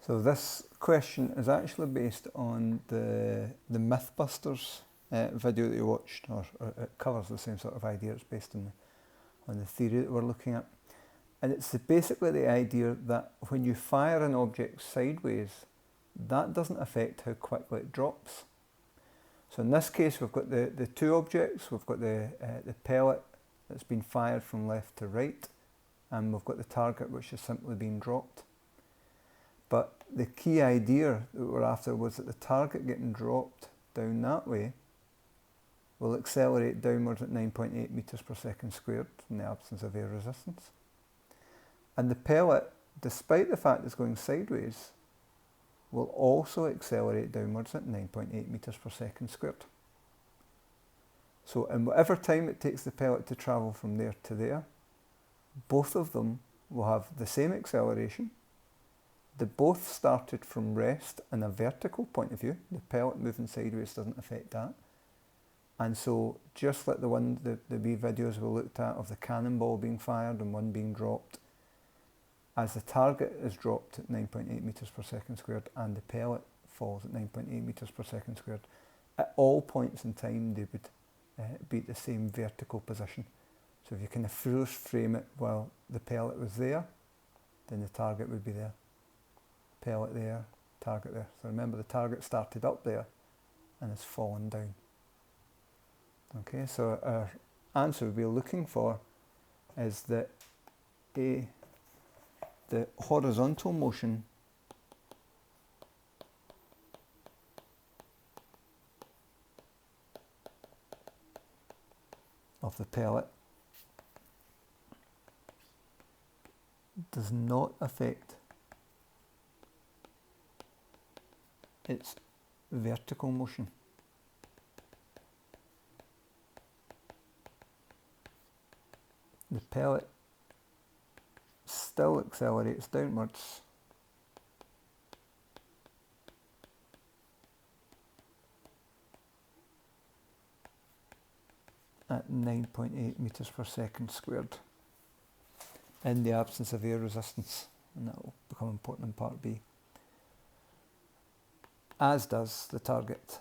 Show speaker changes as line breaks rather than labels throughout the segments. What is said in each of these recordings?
So this question is actually based on the Mythbusters video that you watched, or it covers the same sort of idea. It's based on the theory that we're looking at. And it's basically the idea that when you fire an object sideways, that doesn't affect how quickly it drops. So in this case, we've got the two objects. We've got the pellet that's been fired from left to right, and we've got the target which is simply being dropped. But the key idea that we're after was that the target getting dropped down that way will accelerate downwards at 9.8 meters per second squared in the absence of air resistance. And the pellet, despite the fact it's going sideways, will also accelerate downwards at 9.8 meters per second squared. So in whatever time it takes the pellet to travel from there to there, both of them will have the same acceleration. They both started from rest in a vertical point of view. The pellet moving sideways doesn't affect that. And so just like the wee videos we looked at of the cannonball being fired and one being dropped, as the target is dropped at 9.8 meters per second squared and the pellet falls at 9.8 meters per second squared, at all points in time they would be at the same vertical position. So if you kind of first frame it while the pellet was there, then the target would be there. Pellet there, target there. So remember, the target started up there and has fallen down. Okay, so our answer we're looking for is that the horizontal motion of the pellet does not affect its vertical motion. The pellet still accelerates downwards at 9.8 meters per second squared in the absence of air resistance, and that will become important in part B, as does the target.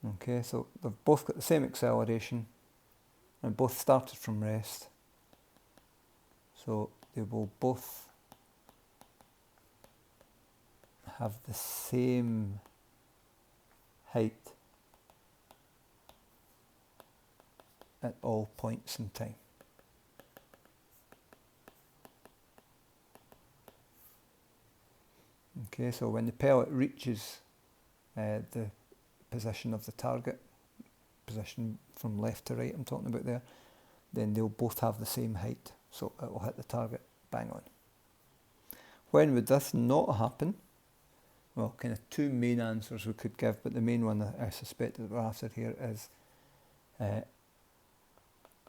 Okay, so they've both got the same acceleration and both started from rest, so they will both have the same height at all points in time. Okay, so when the pellet reaches the position of the target, position from left to right I'm talking about there, then they'll both have the same height, so it will hit the target bang on. When would this not happen? Well, kind of two main answers we could give, but the main one I suspect that we're after here is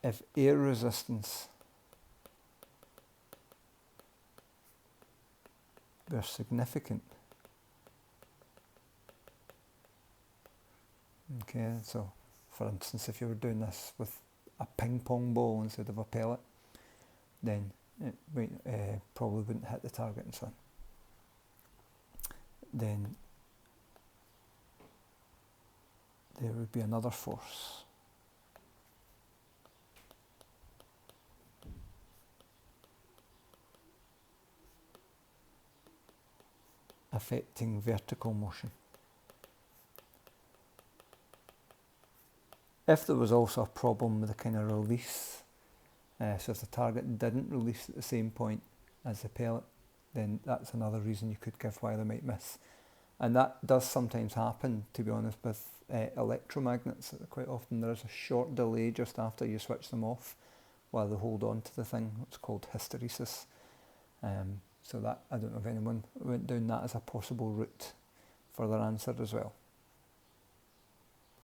if air resistance were significant. Okay, so for instance, if you were doing this with a ping pong ball instead of a pellet, then it probably wouldn't hit the target and so on. Then there would be another force affecting vertical motion. If there was also a problem with the kind of release, so if the target didn't release at the same point as the pellet, then that's another reason you could give why they might miss. And that does sometimes happen, to be honest, with electromagnets. Quite often there is a short delay just after you switch them off while they hold on to the thing. It's called hysteresis. So that, I don't know if anyone went down that as a possible route for their answer as well.